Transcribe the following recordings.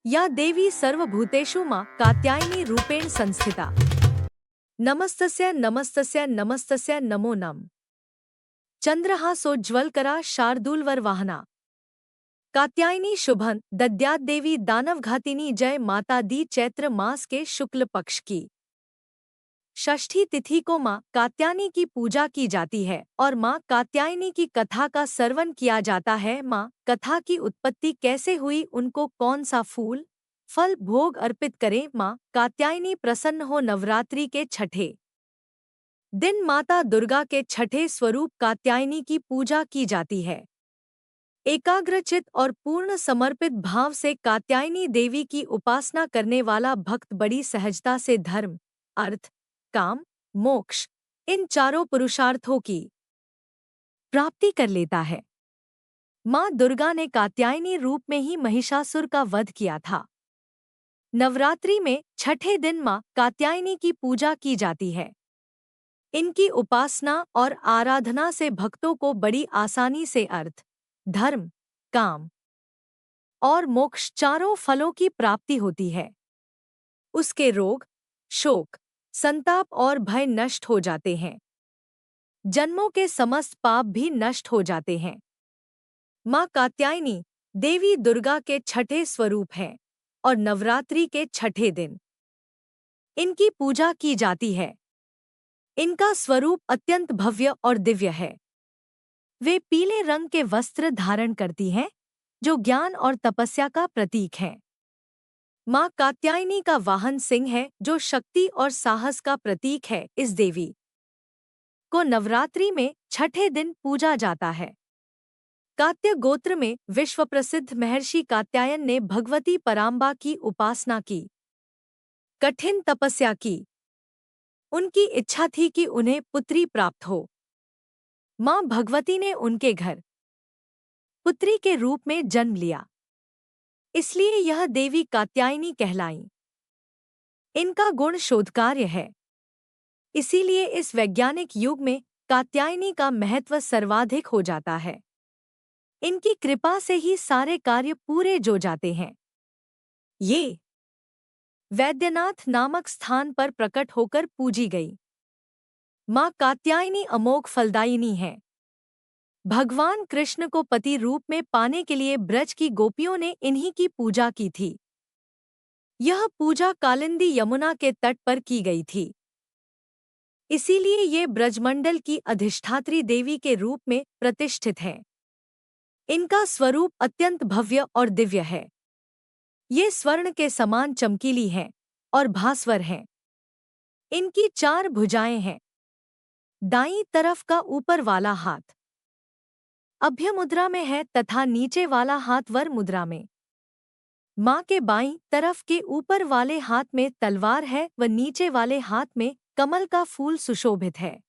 या देवी सर्वभूतेषु मां कात्यायनी रूपेण संस्थिता। नमस्तस्य नमस्तस्य नमस्तस्य नमो नम। चंद्रहासोज्ज्वलकरा शार्दूलवरवाहना कात्यायनी शुभन दद्यात् देवी दानवघातिनी। जय माता दी। चैत्र मास के शुक्ल पक्ष की षष्ठी तिथि को मां कात्यायनी की पूजा की जाती है और मां कात्यायनी की कथा का श्रवण किया जाता है। मां कथा की उत्पत्ति कैसे हुई, उनको कौन सा फूल फल भोग अर्पित करें। मां कात्यायनी प्रसन्न हो। नवरात्रि के छठे दिन माता दुर्गा के छठे स्वरूप कात्यायनी की पूजा की जाती है। एकाग्रचित और पूर्ण समर्पित भाव से कात्यायनी देवी की उपासना करने वाला भक्त बड़ी सहजता से धर्म, अर्थ, काम, मोक्ष इन चारों पुरुषार्थों की प्राप्ति कर लेता है। मां दुर्गा ने कात्यायनी रूप में ही महिषासुर का वध किया था। नवरात्रि में छठे दिन मां कात्यायनी की पूजा की जाती है। इनकी उपासना और आराधना से भक्तों को बड़ी आसानी से अर्थ, धर्म, काम और मोक्ष चारों फलों की प्राप्ति होती है। उसके रोग, शोक, संताप और भय नष्ट हो जाते हैं। जन्मों के समस्त पाप भी नष्ट हो जाते हैं। मां कात्यायनी देवी दुर्गा के छठे स्वरूप हैं और नवरात्रि के छठे दिन इनकी पूजा की जाती है। इनका स्वरूप अत्यंत भव्य और दिव्य है। वे पीले रंग के वस्त्र धारण करती हैं, जो ज्ञान और तपस्या का प्रतीक है। मां कात्यायनी का वाहन सिंह है, जो शक्ति और साहस का प्रतीक है। इस देवी को नवरात्रि में छठे दिन पूजा जाता है। कात्य गोत्र में विश्व प्रसिद्ध महर्षि कात्यायन ने भगवती पराम्बा की उपासना की, कठिन तपस्या की। उनकी इच्छा थी कि उन्हें पुत्री प्राप्त हो। मां भगवती ने उनके घर पुत्री के रूप में जन्म लिया, इसलिए यह देवी कात्यायनी कहलाईं। इनका गुण शोधकार्य है, इसीलिए इस वैज्ञानिक युग में कात्यायनी का महत्व सर्वाधिक हो जाता है। इनकी कृपा से ही सारे कार्य पूरे जो जाते हैं। ये वैद्यनाथ नामक स्थान पर प्रकट होकर पूजी गई मां कात्यायनी अमोघ फलदायिनी है। भगवान कृष्ण को पति रूप में पाने के लिए ब्रज की गोपियों ने इन्हीं की पूजा की थी। यह पूजा कालिंदी यमुना के तट पर की गई थी, इसीलिए ये ब्रजमंडल की अधिष्ठात्री देवी के रूप में प्रतिष्ठित हैं। इनका स्वरूप अत्यंत भव्य और दिव्य है। ये स्वर्ण के समान चमकीली हैं और भास्वर हैं। इनकी 4 भुजाएं हैं। दाईं तरफ का ऊपर वाला हाथ अभय मुद्रा में है तथा नीचे वाला हाथ वर मुद्रा में। मां के बाईं तरफ के ऊपर वाले हाथ में तलवार है व नीचे वाले हाथ में कमल का फूल सुशोभित है।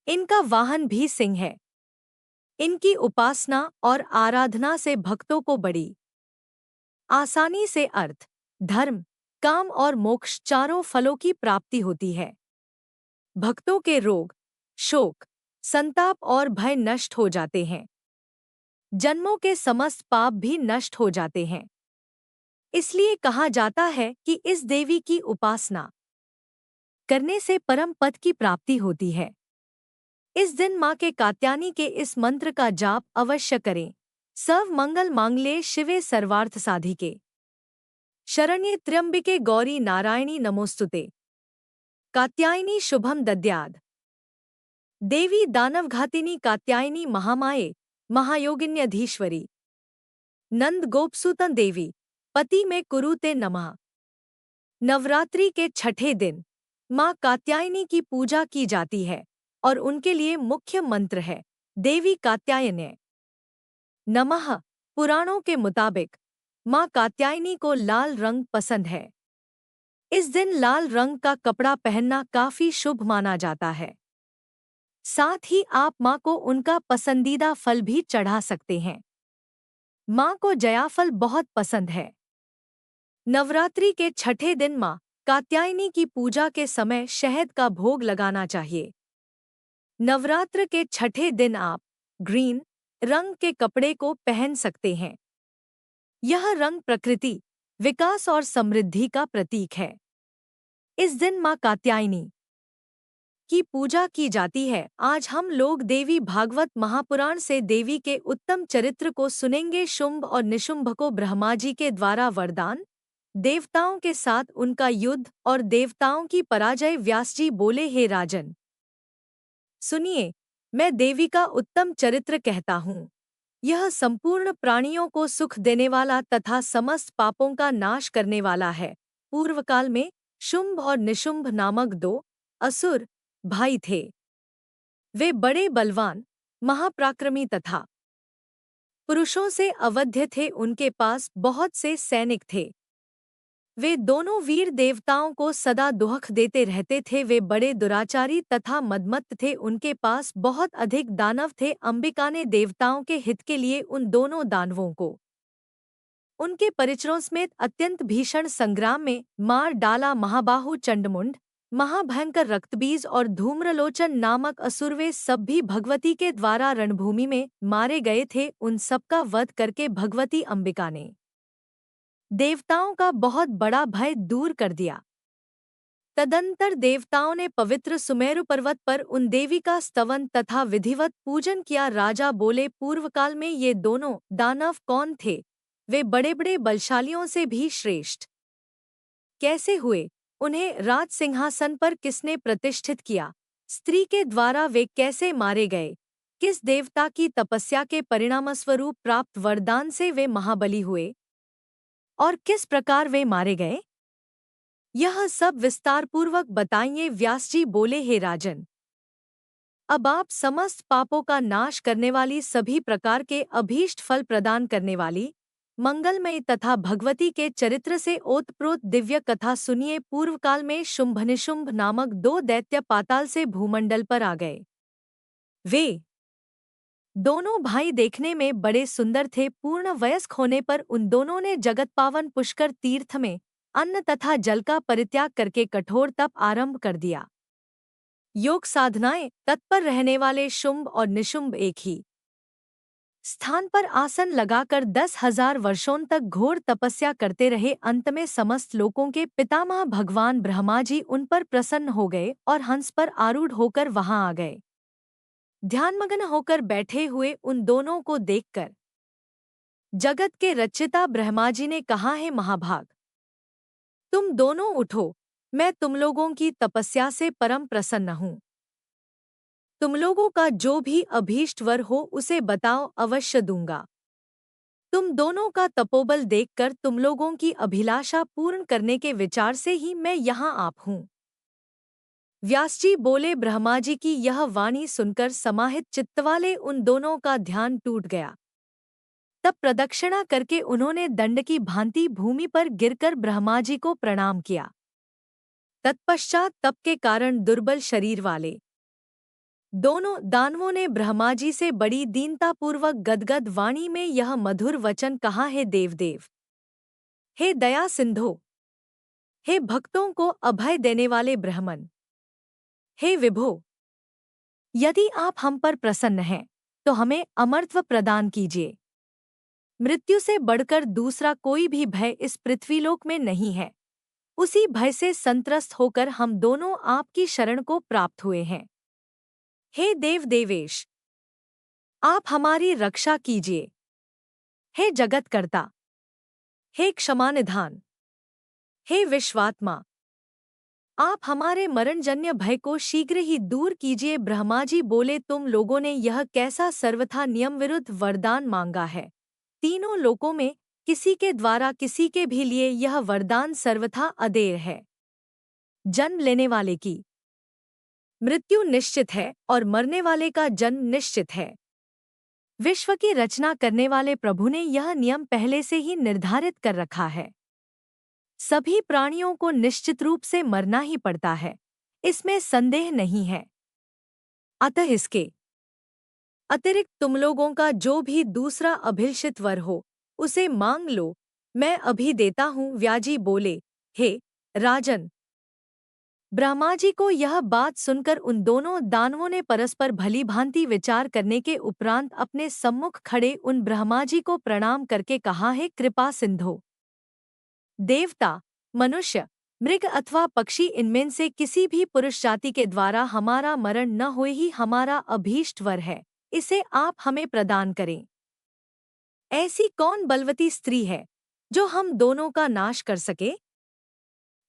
इनका वाहन भी सिंह है। इनकी उपासना और आराधना से भक्तों को बड़ी आसानी से अर्थ, धर्म, काम और मोक्ष चारों फलों की प्राप्ति होती है। भक्तों के रोग, शोक, संताप और भय नष्ट हो जाते हैं। जन्मों के समस्त पाप भी नष्ट हो जाते हैं। इसलिए कहा जाता है कि इस देवी की उपासना करने से परम पद की प्राप्ति होती है। इस दिन मां के कात्यायनी के इस मंत्र का जाप अवश्य करें। सर्व मंगल मांगल्ये शिवे सर्वार्थ साधिके शरण्ये त्र्यंबिके गौरी नारायणी नमोस्तुते। कात्यायनी शुभम दद्याद। देवी दानवघातिनी कात्यायनी महामाये महायोगिन्यधीश्वरी। नंद गोपसुतन देवी पति में कुरुते नमः। नवरात्रि के छठे दिन मां कात्यायनी की पूजा की जाती है और उनके लिए मुख्य मंत्र है देवी कात्यायने नमः। पुराणों के मुताबिक मां कात्यायनी को लाल रंग पसंद है। इस दिन लाल रंग का कपड़ा पहनना काफी शुभ माना जाता है। साथ ही आप मां को उनका पसंदीदा फल भी चढ़ा सकते हैं। मां को जयाफल बहुत पसंद है। नवरात्रि के छठे दिन मां कात्यायनी की पूजा के समय शहद का भोग लगाना चाहिए। नवरात्र के छठे दिन आप ग्रीन रंग के कपड़े को पहन सकते हैं। यह रंग प्रकृति, विकास और समृद्धि का प्रतीक है। इस दिन मां कात्यायनी की पूजा की जाती है। आज हम लोग देवी भागवत महापुराण से देवी के उत्तम चरित्र को सुनेंगे। शुंभ और निशुंभ को ब्रह्मा जी के द्वारा वरदान, देवताओं के साथ उनका युद्ध और देवताओं की पराजय। व्यास जी बोले, हे राजन, सुनिए, मैं देवी का उत्तम चरित्र कहता हूँ। यह संपूर्ण प्राणियों को सुख देने वाला तथा समस्त पापों का नाश करने वाला है। पूर्व काल में शुंभ और निशुंभ नामक दो असुर भाई थे। वे बड़े बलवान, महापराक्रमी तथा पुरुषों से अवध्य थे। उनके पास बहुत से सैनिक थे। वे दोनों वीर देवताओं को सदा दुख देते रहते थे। वे बड़े दुराचारी तथा मदमत्त थे। उनके पास बहुत अधिक दानव थे। अंबिका ने देवताओं के हित के लिए उन दोनों दानवों को उनके परिचरों समेत अत्यंत भीषण संग्राम में मार डाला। महाबाहु चंडमुंड, महाभयंकर रक्तबीज और धूम्रलोचन नामक असुर वे सब भी भगवती के द्वारा रणभूमि में मारे गए थे। उन सबका वध करके भगवती अंबिका ने देवताओं का बहुत बड़ा भय दूर कर दिया। तदंतर देवताओं ने पवित्र सुमेरु पर्वत पर उन देवी का स्तवन तथा विधिवत पूजन किया। राजा बोले, पूर्व काल में ये दोनों दानव कौन थे? वे बड़े बड़े बलशालियों से भी श्रेष्ठ कैसे हुए? उन्हें राज सिंहासन पर किसने प्रतिष्ठित किया? स्त्री के द्वारा वे कैसे मारे गए? किस देवता की तपस्या के परिणामस्वरूप प्राप्त वरदान से वे महाबली हुए और किस प्रकार वे मारे गए? यह सब विस्तारपूर्वक बताइए। व्यास जी बोले, हे राजन, अब आप समस्त पापों का नाश करने वाली, सभी प्रकार के अभीष्ट फल प्रदान करने वाली, मंगलमयी तथा भगवती के चरित्र से ओतप्रोत दिव्य कथा सुनिए। पूर्व काल में शुंभ निशुंभ नामक दो दैत्य पाताल से भूमंडल पर आ गए। वे दोनों भाई देखने में बड़े सुंदर थे। पूर्ण वयस्क होने पर उन दोनों ने जगत पावन पुष्कर तीर्थ में अन्न तथा जल का परित्याग करके कठोर तप आरंभ कर दिया। योग साधनाएं तत्पर रहने वाले शुंभ और निशुंभ एक ही स्थान पर आसन लगाकर 10,000 वर्षों तक घोर तपस्या करते रहे। अंत में समस्त लोकों के पितामह भगवान ब्रह्मा जी उन पर प्रसन्न हो गए और हंस पर आरूढ़ होकर वहां आ गए। ध्यानमग्न होकर बैठे हुए उन दोनों को देखकर जगत के रचयिता ब्रह्मा जी ने कहा, है महाभाग, तुम दोनों उठो, मैं तुम लोगों की तपस्या से परम प्रसन्न हूँ। तुम लोगों का जो भी अभीष्ट वर हो उसे बताओ, अवश्य दूंगा। तुम दोनों का तपोबल देखकर तुम लोगों की अभिलाषा पूर्ण करने के विचार से ही मैं यहाँ आप हूँ। व्यास जी बोले, ब्रह्मा जी की यह वाणी सुनकर समाहित चित्तवाले उन दोनों का ध्यान टूट गया। तब प्रदक्षिणा करके उन्होंने दंड की भांति भूमि पर गिरकर ब्रह्मा जी को प्रणाम किया। तत्पश्चात तप के कारण दुर्बल शरीर वाले दोनों दानवों ने ब्रह्मा जी से बड़ी दीनतापूर्वक गदगद वाणी में यह मधुर वचन कहा, हे देवदेव, हे दया सिंधो, हे भक्तों को अभय देने वाले ब्रह्मन, हे विभो, यदि आप हम पर प्रसन्न हैं तो हमें अमरत्व प्रदान कीजिए। मृत्यु से बढ़कर दूसरा कोई भी भय इस पृथ्वीलोक में नहीं है। उसी भय से संत्रस्त होकर हम दोनों आपकी शरण को प्राप्त हुए हैं। हे देव देवेश, आप हमारी रक्षा कीजिए। हे जगतकर्ता, हे क्षमानिधान, हे विश्वात्मा, आप हमारे मरणजन्य भय को शीघ्र ही दूर कीजिए। ब्रह्मा जी बोले, तुम लोगों ने यह कैसा सर्वथा नियम विरुद्ध वरदान मांगा है? तीनों लोकों में किसी के द्वारा किसी के भी लिए यह वरदान सर्वथा अदेय है। जन्म लेने वाले की मृत्यु निश्चित है और मरने वाले का जन्म निश्चित है। विश्व की रचना करने वाले प्रभु ने यह नियम पहले से ही निर्धारित कर रखा है। सभी प्राणियों को निश्चित रूप से मरना ही पड़ता है, इसमें संदेह नहीं है। अतः इसके अतिरिक्त तुम लोगों का जो भी दूसरा अभिलषित वर हो उसे मांग लो, मैं अभी देता हूँ। व्याजी बोले, हे राजन, ब्रह्मा जी को यह बात सुनकर उन दोनों दानवों ने परस्पर भली भांति विचार करने के उपरांत अपने सम्मुख खड़े उन ब्रह्मा जी को प्रणाम करके कहा, है कृपा सिंधो, देवता, मनुष्य, मृग अथवा पक्षी इनमें से किसी भी पुरुष जाति के द्वारा हमारा मरण न होए ही हमारा अभीष्ट वर है, इसे आप हमें प्रदान करें। ऐसी कौन बलवती स्त्री है जो हम दोनों का नाश कर सके?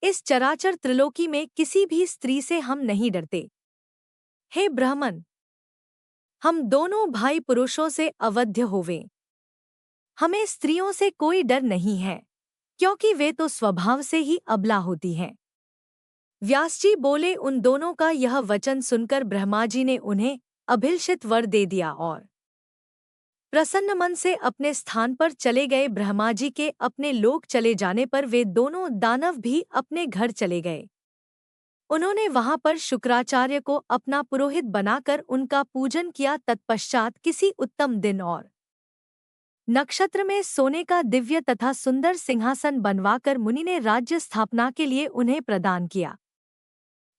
इस चराचर त्रिलोकी में किसी भी स्त्री से हम नहीं डरते। हे ब्राह्मण, हम दोनों भाई पुरुषों से अवध्य होवें। हमें स्त्रियों से कोई डर नहीं है, क्योंकि वे तो स्वभाव से ही अबला होती हैं। व्यासजी बोले, उन दोनों का यह वचन सुनकर ब्रह्मा जी ने उन्हें अभिलषित वर दे दिया और प्रसन्न मन से अपने स्थान पर चले गए। ब्रह्मा जी के अपने लोक चले जाने पर वे दोनों दानव भी अपने घर चले गए। उन्होंने वहां पर शुक्राचार्य को अपना पुरोहित बनाकर उनका पूजन किया। तत्पश्चात किसी उत्तम दिन और नक्षत्र में सोने का दिव्य तथा सुंदर सिंहासन बनवाकर मुनि ने राज्य स्थापना के लिए उन्हें प्रदान किया।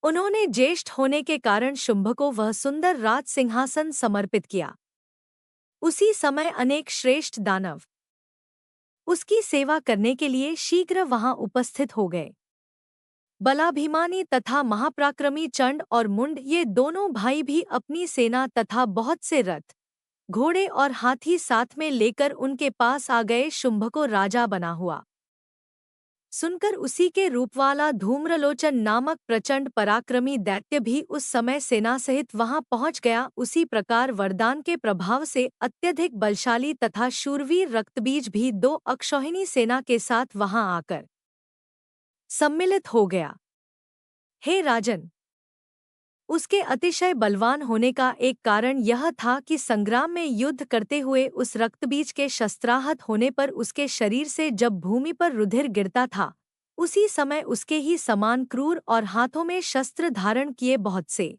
उन्होंने ज्येष्ठ होने के कारण शुंभ को वह सुंदर राज सिंहासन समर्पित किया। उसी समय अनेक श्रेष्ठ दानव उसकी सेवा करने के लिए शीघ्र वहां उपस्थित हो गए। बलाभिमानी तथा महापराक्रमी चंड और मुंड, ये दोनों भाई भी अपनी सेना तथा बहुत से रथ, घोड़े और हाथी साथ में लेकर उनके पास आ गए। शुंभ को राजा बना हुआ सुनकर उसी के रूपवाला धूम्रलोचन नामक प्रचंड पराक्रमी दैत्य भी उस समय सेना सहित वहां पहुंच गया। उसी प्रकार वरदान के प्रभाव से अत्यधिक बलशाली तथा शूरवीर रक्तबीज भी दो अक्षौहिणी सेना के साथ वहां आकर सम्मिलित हो गया। हे राजन, उसके अतिशय बलवान होने का एक कारण यह था कि संग्राम में युद्ध करते हुए उस रक्तबीज के शस्त्राहत होने पर उसके शरीर से जब भूमि पर रुधिर गिरता था, उसी समय उसके ही समान क्रूर और हाथों में शस्त्र धारण किए बहुत से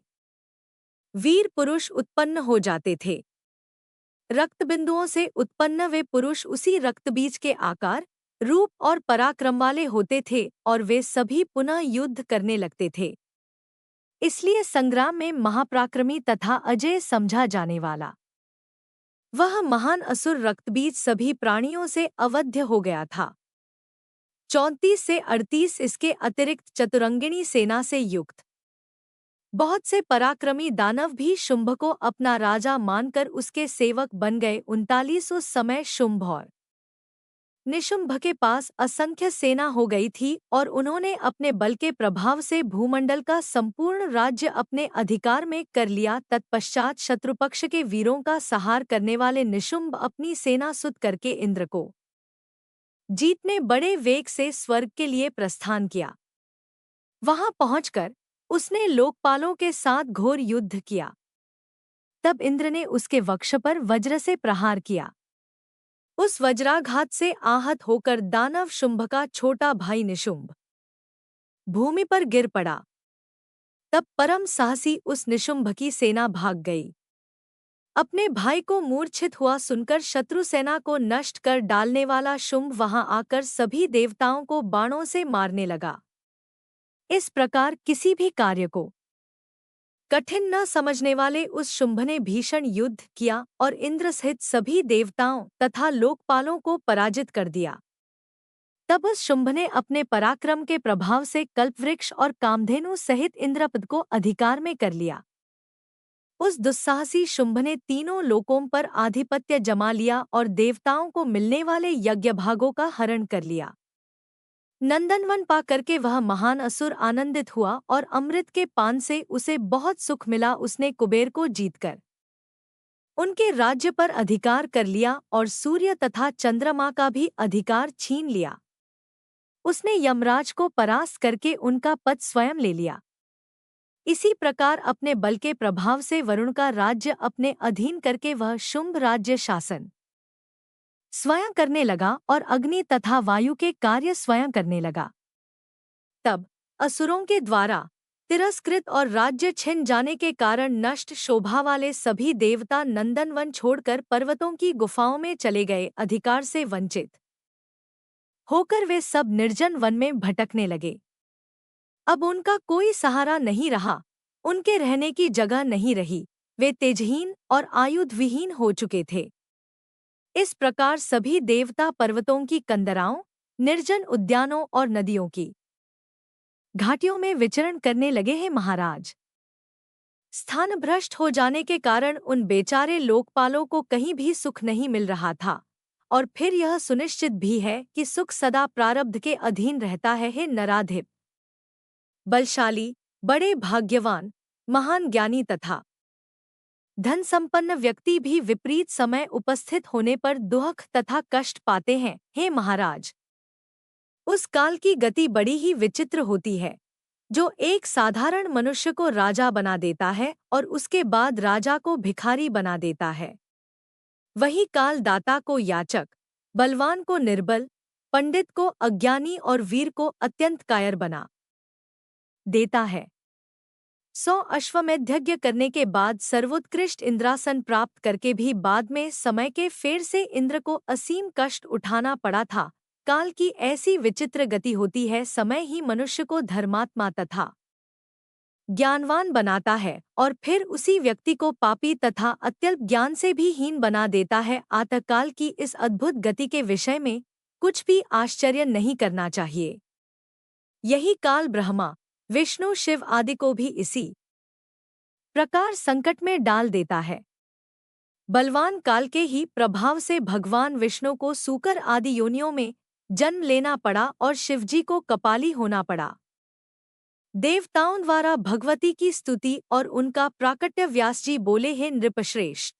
वीर पुरुष उत्पन्न हो जाते थे। रक्तबिंदुओं से उत्पन्न वे पुरुष उसी रक्तबीज के आकार, रूप और पराक्रम वाले होते थे और वे सभी पुनः युद्ध करने लगते थे। इसलिए संग्राम में महापराक्रमी तथा अजय समझा जाने वाला वह महान असुर रक्तबीज सभी प्राणियों से अवध्य हो गया था। 34 से 38 इसके अतिरिक्त चतुरंगिणी सेना से युक्त बहुत से पराक्रमी दानव भी शुंभ को अपना राजा मानकर उसके सेवक बन गए। 39 उस समय शुंभ और निशुंभ के पास असंख्य सेना हो गई थी और उन्होंने अपने बल के प्रभाव से भूमंडल का संपूर्ण राज्य अपने अधिकार में कर लिया। तत्पश्चात शत्रुपक्ष के वीरों का सहार करने वाले निशुंभ अपनी सेना सुत करके इंद्र को जीतने बड़े वेग से स्वर्ग के लिए प्रस्थान किया। वहां पहुंचकर उसने लोकपालों के साथ घोर युद्ध किया। तब इंद्र ने उसके वक्ष पर वज्र से प्रहार किया। उस वज्राघात से आहत होकर दानव शुंभ का छोटा भाई निशुंभ भूमि पर गिर पड़ा। तब परम साहसी उस निशुंभ की सेना भाग गई। अपने भाई को मूर्छित हुआ सुनकर शत्रु सेना को नष्ट कर डालने वाला शुंभ वहां आकर सभी देवताओं को बाणों से मारने लगा। इस प्रकार किसी भी कार्य को कठिन न समझने वाले उस शुंभ ने भीषण युद्ध किया और इंद्र सहित सभी देवताओं तथा लोकपालों को पराजित कर दिया। तब उस शुंभ ने अपने पराक्रम के प्रभाव से कल्पवृक्ष और कामधेनु सहित इंद्रपद को अधिकार में कर लिया। उस दुस्साहसी शुंभ ने तीनों लोकों पर आधिपत्य जमा लिया और देवताओं को मिलने वाले यज्ञभागों का हरण कर लिया। नंदनवन पा करके वह महान असुर आनंदित हुआ और अमृत के पान से उसे बहुत सुख मिला। उसने कुबेर को जीतकर उनके राज्य पर अधिकार कर लिया और सूर्य तथा चंद्रमा का भी अधिकार छीन लिया। उसने यमराज को परास्त करके उनका पद स्वयं ले लिया। इसी प्रकार अपने बल के प्रभाव से वरुण का राज्य अपने अधीन करके वह शुंभ राज्य शासन स्वयं करने लगा और अग्नि तथा वायु के कार्य स्वयं करने लगा। तब असुरों के द्वारा तिरस्कृत और राज्य छिन जाने के कारण नष्ट शोभा वाले सभी देवता नंदनवन छोड़कर पर्वतों की गुफाओं में चले गए। अधिकार से वंचित होकर वे सब निर्जन वन में भटकने लगे। अब उनका कोई सहारा नहीं रहा, उनके रहने की जगह नहीं रही, वे तेजहीन और आयुधविहीन हो चुके थे। इस प्रकार सभी देवता पर्वतों की कंदराओं, निर्जन उद्यानों और नदियों की घाटियों में विचरण करने लगे हैं महाराज। स्थान भ्रष्ट हो जाने के कारण उन बेचारे लोकपालों को कहीं भी सुख नहीं मिल रहा था, और फिर यह सुनिश्चित भी है कि सुख सदा प्रारब्ध के अधीन रहता है। हे नराधिप, बलशाली, बड़े भाग्यवान, महान ज्ञानी तथा धन संपन्न व्यक्ति भी विपरीत समय उपस्थित होने पर दुख तथा कष्ट पाते हैं। हे महाराज, उस काल की गति बड़ी ही विचित्र होती है, जो एक साधारण मनुष्य को राजा बना देता है और उसके बाद राजा को भिखारी बना देता है। वही काल दाता को याचक, बलवान को निर्बल, पंडित को अज्ञानी और वीर को अत्यंत कायर बना देता है। 100 अश्वमेध यज्ञ करने के बाद सर्वोत्कृष्ट इंद्रासन प्राप्त करके भी बाद में समय के फेर से इंद्र को असीम कष्ट उठाना पड़ा था। काल की ऐसी विचित्र गति होती है। समय ही मनुष्य को धर्मात्मा तथा ज्ञानवान बनाता है और फिर उसी व्यक्ति को पापी तथा अत्यल्प ज्ञान से भी हीन बना देता है। आतकाल की इस अद्भुत गति के विषय में कुछ भी आश्चर्य नहीं करना चाहिए। यही काल ब्रह्मा, विष्णु, शिव आदि को भी इसी प्रकार संकट में डाल देता है। बलवान काल के ही प्रभाव से भगवान विष्णु को सूकर आदि योनियों में जन्म लेना पड़ा और शिवजी को कपाली होना पड़ा। देवताओं द्वारा भगवती की स्तुति और उनका प्राकट्य व्यास जी बोले, हे नृपश्रेष्ठ,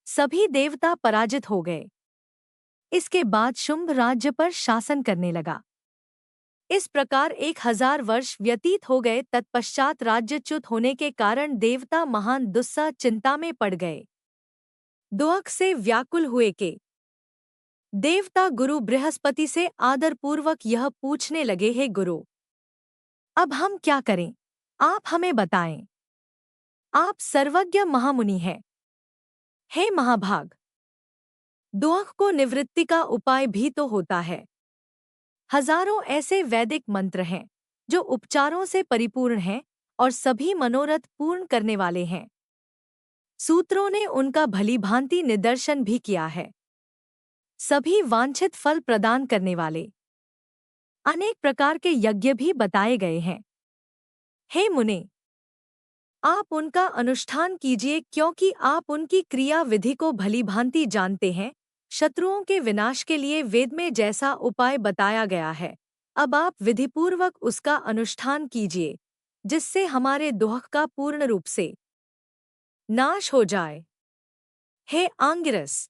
सभी देवता पराजित हो गए। इसके बाद शुंभ राज्य पर शासन करने लगा। इस प्रकार 1000 वर्ष व्यतीत हो गए। तत्पश्चात राज्यच्युत होने के कारण देवता महान दुस्सह चिंता में पड़ गए। दुख से व्याकुल हुए के देवता गुरु बृहस्पति से आदरपूर्वक यह पूछने लगे, हे गुरु, अब हम क्या करें? आप हमें बताएं। आप सर्वज्ञ महामुनि हैं। हे महाभाग, दुख को निवृत्ति का उपाय भी तो होता है। हजारों ऐसे वैदिक मंत्र हैं जो उपचारों से परिपूर्ण हैं और सभी मनोरथ पूर्ण करने वाले हैं। सूत्रों ने उनका भलीभांति निदर्शन भी किया है। सभी वांछित फल प्रदान करने वाले अनेक प्रकार के यज्ञ भी बताए गए हैं। हे मुने, आप उनका अनुष्ठान कीजिए, क्योंकि आप उनकी क्रिया विधि को भलीभांति जानते हैं। शत्रुओं के विनाश के लिए वेद में जैसा उपाय बताया गया है, अब आप विधिपूर्वक उसका अनुष्ठान कीजिए, जिससे हमारे दुख का पूर्ण रूप से नाश हो जाए। हे आंगिरस,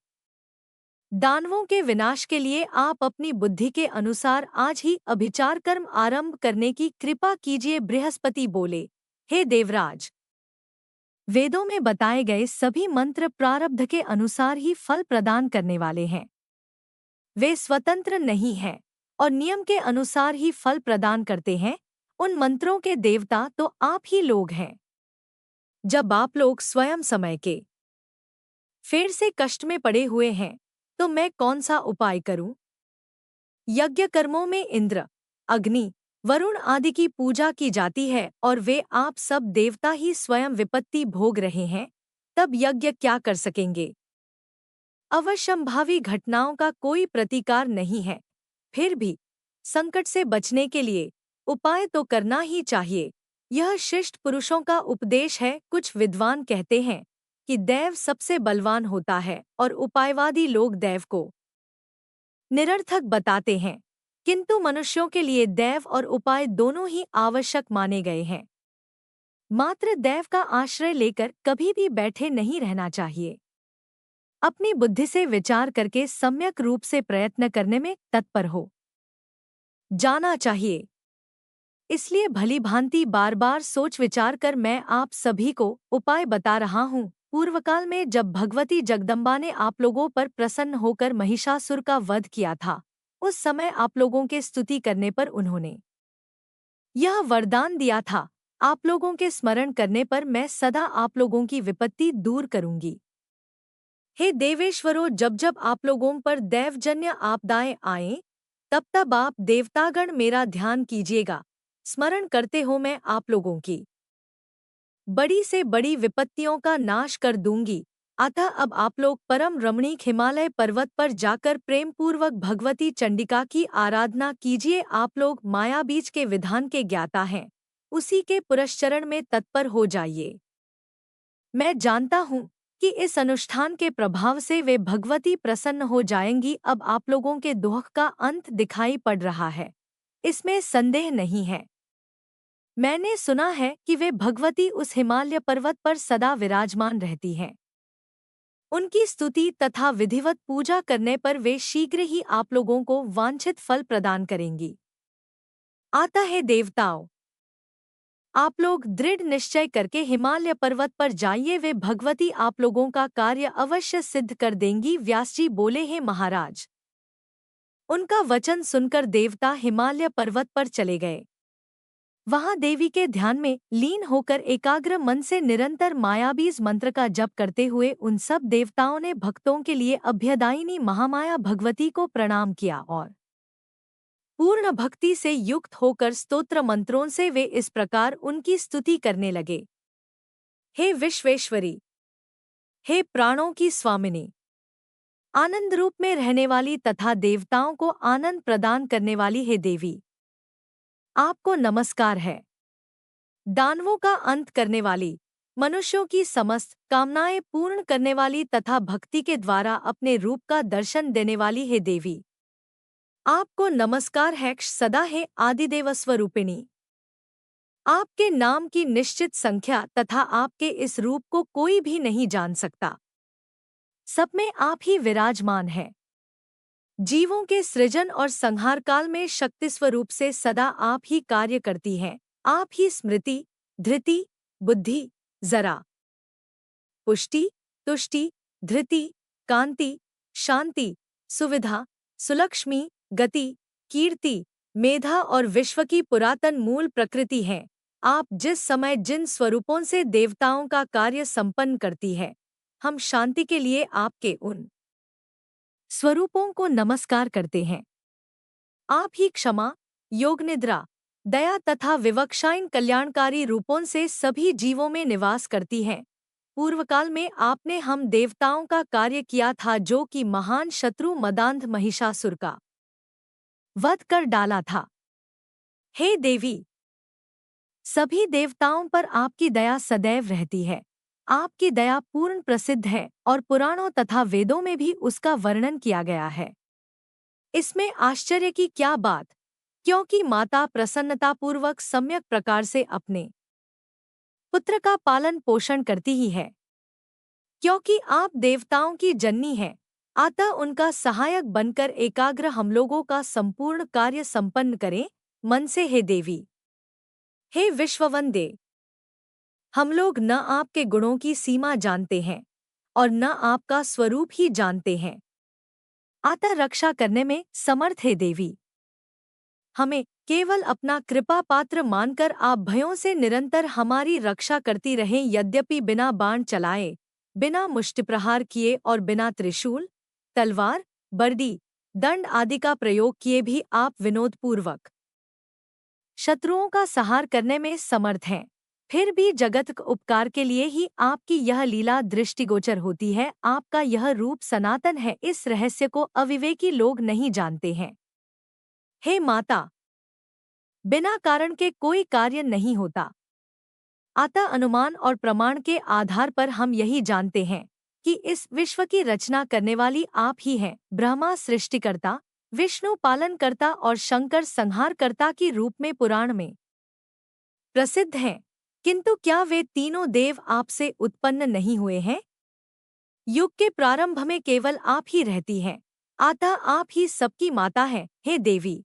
दानवों के विनाश के लिए आप अपनी बुद्धि के अनुसार आज ही अभिचार कर्म आरंभ करने की कृपा कीजिए। बृहस्पति बोले, हे देवराज, वेदों में बताए गए सभी मंत्र प्रारब्ध के अनुसार ही फल प्रदान करने वाले हैं। वे स्वतंत्र नहीं हैं और नियम के अनुसार ही फल प्रदान करते हैं। उन मंत्रों के देवता तो आप ही लोग हैं। जब आप लोग स्वयं समय के फेर से कष्ट में पड़े हुए हैं, तो मैं कौन सा उपाय करूं? यज्ञ कर्मों में इंद्र, अग्नि, वरुण आदि की पूजा की जाती है और वे आप सब देवता ही स्वयं विपत्ति भोग रहे हैं, तब यज्ञ क्या कर सकेंगे? अवश्यंभावी घटनाओं का कोई प्रतिकार नहीं है। फिर भी संकट से बचने के लिए उपाय तो करना ही चाहिए। यह शिष्ट पुरुषों का उपदेश है। कुछ विद्वान कहते हैं कि दैव सबसे बलवान होता है और उपायवादी लोग दैव को निरर्थक बताते हैं, किंतु मनुष्यों के लिए दैव और उपाय दोनों ही आवश्यक माने गए हैं। मात्र दैव का आश्रय लेकर कभी भी बैठे नहीं रहना चाहिए। अपनी बुद्धि से विचार करके सम्यक रूप से प्रयत्न करने में तत्पर हो जाना चाहिए। इसलिए भली भांति बार बार सोच विचार कर मैं आप सभी को उपाय बता रहा हूँ। पूर्वकाल में जब भगवती जगदम्बा ने आप लोगों पर प्रसन्न होकर महिषासुर का वध किया था, उस समय आप लोगों के स्तुति करने पर उन्होंने यह वरदान दिया था, आप लोगों के स्मरण करने पर मैं सदा आप लोगों की विपत्ति दूर करूंगी। हे देवेश्वरों, जब जब आप लोगों पर दैवजन्य आपदाएं आएं, तब तब आप देवतागण मेरा ध्यान कीजिएगा। स्मरण करते हो मैं आप लोगों की बड़ी से बड़ी विपत्तियों का नाश कर दूंगी। अतः अब आप लोग परम रमणीक हिमालय पर्वत पर जाकर प्रेम पूर्वक भगवती चंडिका की आराधना कीजिए। आप लोग माया बीज के विधान के ज्ञाता हैं, उसी के पुरस्चरण में तत्पर हो जाइए। मैं जानता हूँ कि इस अनुष्ठान के प्रभाव से वे भगवती प्रसन्न हो जाएंगी। अब आप लोगों के दुख का अंत दिखाई पड़ रहा है, इसमें संदेह नहीं है। मैंने सुना है कि वे भगवती उस हिमालय पर्वत पर सदा विराजमान रहती हैं। उनकी स्तुति तथा विधिवत पूजा करने पर वे शीघ्र ही आप लोगों को वांछित फल प्रदान करेंगी। आता है देवताओं, आप लोग दृढ़ निश्चय करके हिमालय पर्वत पर जाइए, वे भगवती आप लोगों का कार्य अवश्य सिद्ध कर देंगी। व्यास जी बोले, हैं महाराज। उनका वचन सुनकर देवता हिमालय पर्वत पर चले गए। वहां देवी के ध्यान में लीन होकर एकाग्र मन से निरंतर मायाबीज मंत्र का जप करते हुए उन सब देवताओं ने भक्तों के लिए अभ्यदायिनी महामाया भगवती को प्रणाम किया और पूर्ण भक्ति से युक्त होकर स्तोत्र मंत्रों से वे इस प्रकार उनकी स्तुति करने लगे। हे विश्वेश्वरी, हे प्राणों की स्वामिनी, आनंद रूप में रहने वाली तथा देवताओं को आनंद प्रदान करने वाली हे देवी, आपको नमस्कार है। दानवों का अंत करने वाली, मनुष्यों की समस्त कामनाएं पूर्ण करने वाली तथा भक्ति के द्वारा अपने रूप का दर्शन देने वाली हे देवी, आपको नमस्कार है। सदा है आदिदेव स्वरूपिणी, आपके नाम की निश्चित संख्या तथा आपके इस रूप को कोई भी नहीं जान सकता। सब में आप ही विराजमान है। जीवों के सृजन और संहार काल में शक्ति स्वरूप से सदा आप ही कार्य करती हैं। आप ही स्मृति, धृति, बुद्धि, जरा, पुष्टि, तुष्टि, धृति, कांति, शांति, सुविधा, सुलक्ष्मी, गति, कीर्ति, मेधा और विश्व की पुरातन मूल प्रकृति हैं। आप जिस समय जिन स्वरूपों से देवताओं का कार्य संपन्न करती है, हम शांति के लिए आपके उन स्वरूपों को नमस्कार करते हैं। आप ही क्षमा, योग निद्रा, दया तथा विवक्षाइन कल्याणकारी रूपों से सभी जीवों में निवास करती हैं। पूर्वकाल में आपने हम देवताओं का कार्य किया था, जो कि महान शत्रु मदांध महिषासुर का वध कर डाला था। हे देवी, सभी देवताओं पर आपकी दया सदैव रहती है। आपकी दया पूर्ण प्रसिद्ध है और पुराणों तथा वेदों में भी उसका वर्णन किया गया है। इसमें आश्चर्य की क्या बात, क्योंकि माता प्रसन्नतापूर्वक सम्यक प्रकार से अपने पुत्र का पालन पोषण करती ही है। क्योंकि आप देवताओं की जननी हैं, अतः उनका सहायक बनकर एकाग्र हम लोगों का संपूर्ण कार्य संपन्न करें मन से। हे देवी, हे विश्ववंदे, हम लोग न आपके गुणों की सीमा जानते हैं और न आपका स्वरूप ही जानते हैं, अतः रक्षा करने में समर्थ है देवी। हमें केवल अपना कृपा पात्र मानकर आप भयों से निरंतर हमारी रक्षा करती रहें। यद्यपि बिना बाण चलाए, बिना मुष्टिप्रहार किए और बिना त्रिशूल, तलवार, बर्दी, दंड आदि का प्रयोग किए भी आप विनोदपूर्वक शत्रुओं का संहार करने में समर्थ हैं। फिर भी जगत के उपकार के लिए ही आपकी यह लीला दृष्टिगोचर होती है। आपका यह रूप सनातन है, इस रहस्य को अविवेकी लोग नहीं जानते हैं। हे माता, बिना कारण के कोई कार्य नहीं होता। अतः अनुमान और प्रमाण के आधार पर हम यही जानते हैं कि इस विश्व की रचना करने वाली आप ही हैं। ब्रह्मा सृष्टिकर्ता, विष्णु पालनकर्ता और शंकर संहारकर्ता के रूप में पुराण में प्रसिद्ध हैं। किंतु क्या वे तीनों देव आपसे उत्पन्न नहीं हुए हैं? युग के प्रारंभ में केवल आप ही रहती हैं, अतः आप ही सबकी माता हैं। हे देवी,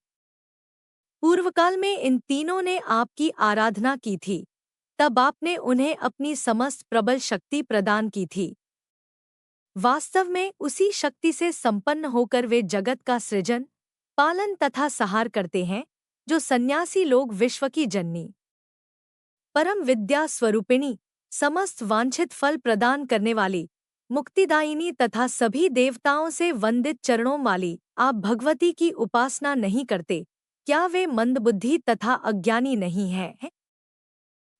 पूर्वकाल में इन तीनों ने आपकी आराधना की थी, तब आपने उन्हें अपनी समस्त प्रबल शक्ति प्रदान की थी। वास्तव में उसी शक्ति से संपन्न होकर वे जगत का सृजन, पालन तथा संहार करते हैं, जो सन्यासी लोग विश्व की जननी, परम विद्या स्वरूपिणी, समस्त वांछित फल प्रदान करने वाली, मुक्तिदायिनी तथा सभी देवताओं से वंदित चरणों वाली आप भगवती की उपासना नहीं करते? क्या वे मंदबुद्धि तथा अज्ञानी नहीं हैं?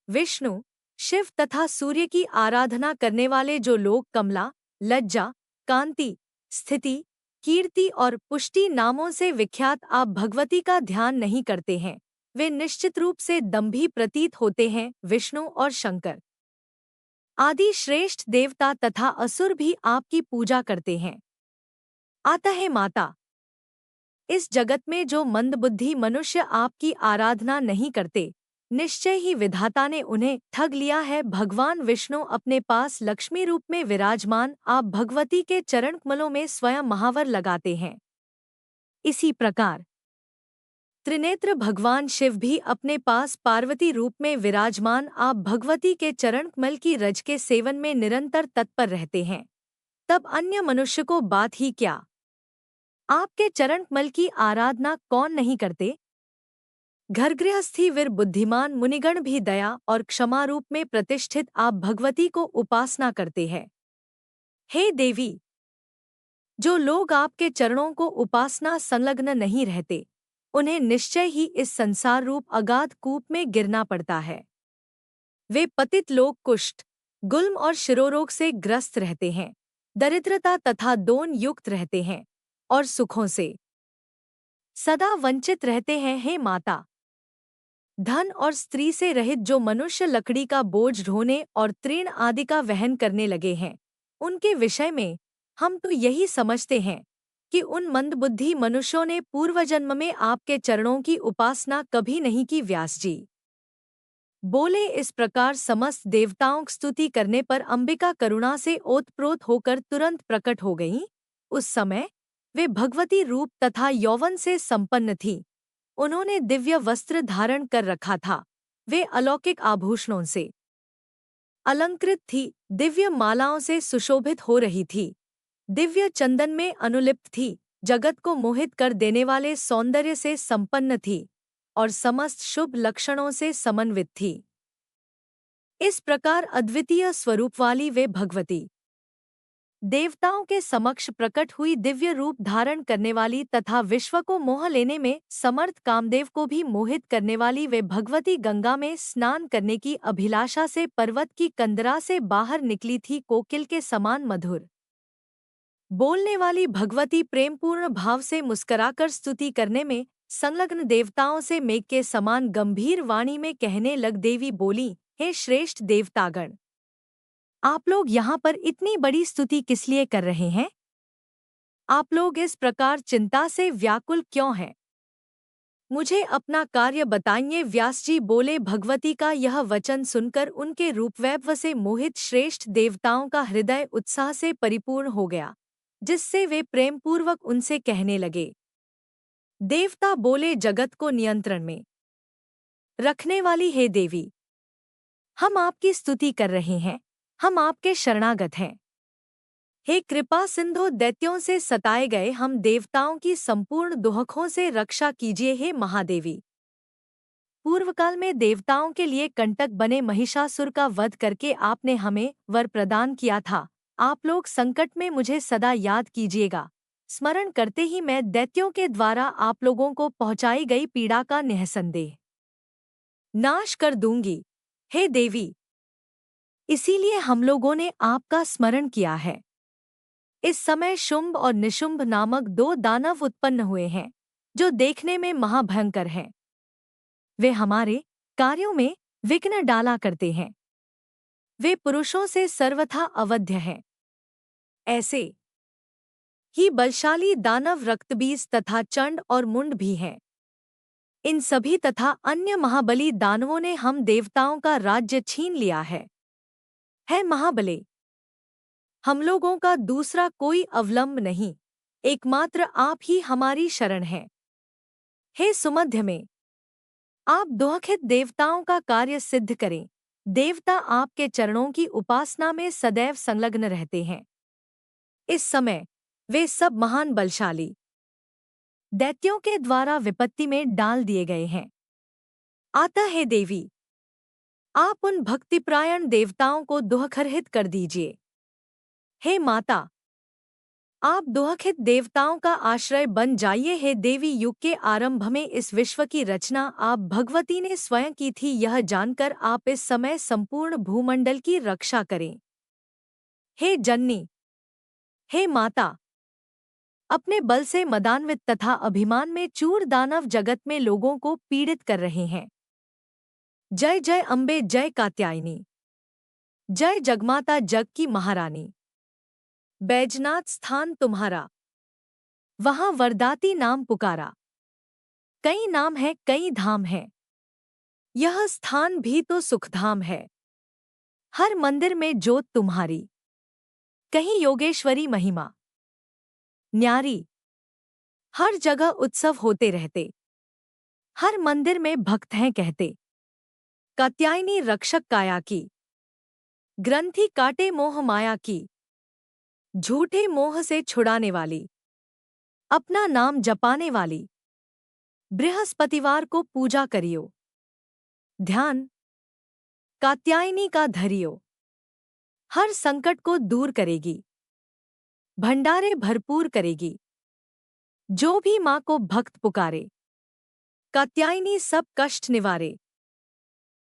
विष्णु, शिव तथा सूर्य की आराधना करने वाले जो लोग कमला, लज्जा, कांति, स्थिति, कीर्ति और पुष्टि नामों से विख्यात आप भगवती का ध्यान नहीं करते हैं, वे निश्चित रूप से दंभी प्रतीत होते हैं। विष्णु और शंकर आदि श्रेष्ठ देवता तथा असुर भी आपकी पूजा करते हैं। अतः माता, इस जगत में जो मंदबुद्धि मनुष्य आपकी आराधना नहीं करते, निश्चय ही विधाता ने उन्हें ठग लिया है। भगवान विष्णु अपने पास लक्ष्मी रूप में विराजमान आप भगवती के चरण कमलों में स्वयं महावर लगाते हैं। इसी प्रकार त्रिनेत्र भगवान शिव भी अपने पास पार्वती रूप में विराजमान आप भगवती के चरण कमल की रज के सेवन में निरंतर तत्पर रहते हैं। तब अन्य मनुष्य को बात ही क्या, आपके चरण कमल की आराधना कौन नहीं करते। घर गृहस्थी वीर बुद्धिमान मुनिगण भी दया और क्षमा रूप में प्रतिष्ठित आप भगवती को उपासना करते हैं। हे देवी, जो लोग आपके चरणों को उपासना संलग्न नहीं रहते, उन्हें निश्चय ही इस संसार रूप अगाध कूप में गिरना पड़ता है। वे पतित लोग कुष्ठ, गुल्म और शिरोरोग से ग्रस्त रहते हैं, दरिद्रता तथा दोन युक्त रहते हैं और सुखों से सदा वंचित रहते हैं। हे माता, धन और स्त्री से रहित जो मनुष्य लकड़ी का बोझ ढोने और तृण आदि का वहन करने लगे हैं, उनके विषय में हम तो यही समझते हैं कि उन मंदबुद्धि मनुष्यों ने पूर्वजन्म में आपके चरणों की उपासना कभी नहीं की। व्यास जी बोले, इस प्रकार समस्त देवताओं की स्तुति करने पर अंबिका करुणा से ओतप्रोत होकर तुरंत प्रकट हो गईं। उस समय वे भगवती रूप तथा यौवन से संपन्न थीं। उन्होंने दिव्य वस्त्र धारण कर रखा था, वे अलौकिक आभूषणों से अलंकृत थी, दिव्य मालाओं से सुशोभित हो रही थी, दिव्य चंदन में अनुलिप्त थी, जगत को मोहित कर देने वाले सौंदर्य से संपन्न थी और समस्त शुभ लक्षणों से समन्वित थी। इस प्रकार अद्वितीय स्वरूप वाली वे भगवती देवताओं के समक्ष प्रकट हुई, दिव्य रूप धारण करने वाली तथा विश्व को मोह लेने में समर्थ कामदेव को भी मोहित करने वाली वे भगवती गंगा में स्नान करने की अभिलाषा से पर्वत की कंदरा से बाहर निकली थी। कोकिल के समान मधुर बोलने वाली भगवती प्रेमपूर्ण भाव से मुस्कुराकर स्तुति करने में संलग्न देवताओं से मेघ के समान गंभीर वाणी में कहने लग देवी बोली, हे श्रेष्ठ देवतागण, आप लोग यहाँ पर इतनी बड़ी स्तुति किस लिए कर रहे हैं? आप लोग इस प्रकार चिंता से व्याकुल क्यों हैं? मुझे अपना कार्य बताइए। व्यास जी बोले, भगवती का यह वचन सुनकर उनके रूपवैभव से मोहित श्रेष्ठ देवताओं का हृदय उत्साह से परिपूर्ण हो गया, जिससे वे प्रेमपूर्वक उनसे कहने लगे। देवता बोले, जगत को नियंत्रण में रखने वाली हे देवी, हम आपकी स्तुति कर रहे हैं, हम आपके शरणागत हैं। हे कृपा सिंधु, दैत्यों से सताए गए हम देवताओं की संपूर्ण दुहकों से रक्षा कीजिए। हे महादेवी, पूर्वकाल में देवताओं के लिए कंटक बने महिषासुर का वध करके आपने हमें वर प्रदान किया था। आप लोग संकट में मुझे सदा याद कीजिएगा। स्मरण करते ही मैं दैत्यों के द्वारा आप लोगों को पहुंचाई गई पीड़ा का निःसंदेह नाश कर दूंगी। हे देवी, इसीलिए हम लोगों ने आपका स्मरण किया है। इस समय शुंभ और निशुंभ नामक दो दानव उत्पन्न हुए हैं, जो देखने में महाभयंकर हैं। वे हमारे कार्यों में विघ्न डाला करते हैं। वे पुरुषों से सर्वथा अवध्य हैं। ऐसे ही बलशाली दानव रक्तबीज तथा चंड और मुंड भी हैं। इन सभी तथा अन्य महाबली दानवों ने हम देवताओं का राज्य छीन लिया है। महाबले, हम लोगों का दूसरा कोई अवलंब नहीं, एकमात्र आप ही हमारी शरण है। हे सुमध्य में, आप दुखित देवताओं का कार्य सिद्ध करें। देवता आपके चरणों की उपासना में सदैव संलग्न रहते हैं। इस समय वे सब महान बलशाली दैत्यों के द्वारा विपत्ति में डाल दिए गए हैं। अतः हे देवी, आप उन भक्तिपरायण देवताओं को दुखरहित कर दीजिए। हे माता, आप दुखित देवताओं का आश्रय बन जाइए। हे देवी, युग के आरंभ में इस विश्व की रचना आप भगवती ने स्वयं की थी, यह जानकर आप इस समय संपूर्ण भूमंडल की रक्षा करें। हे जननी, हे माता, अपने बल से मदान्वित तथा अभिमान में चूर दानव जगत में लोगों को पीड़ित कर रहे हैं। जय जय अम्बे, जय कात्यायनी, जय जगमाता, जग की महारानी। बैजनाथ स्थान तुम्हारा, वहां वरदाती नाम पुकारा। कई नाम है, कई धाम है, यह स्थान भी तो सुखधाम है। हर मंदिर में जोत तुम्हारी, कहीं योगेश्वरी महिमा न्यारी। हर जगह उत्सव होते रहते, हर मंदिर में भक्त हैं कहते। कात्यायनी रक्षक काया की, ग्रंथि काटे मोह माया की। झूठे मोह से छुड़ाने वाली, अपना नाम जपाने वाली। बृहस्पतिवार को पूजा करियो, ध्यान कात्यायनी का धरियो। हर संकट को दूर करेगी, भंडारे भरपूर करेगी। जो भी माँ को भक्त पुकारे, कात्यायनी सब कष्ट निवारे।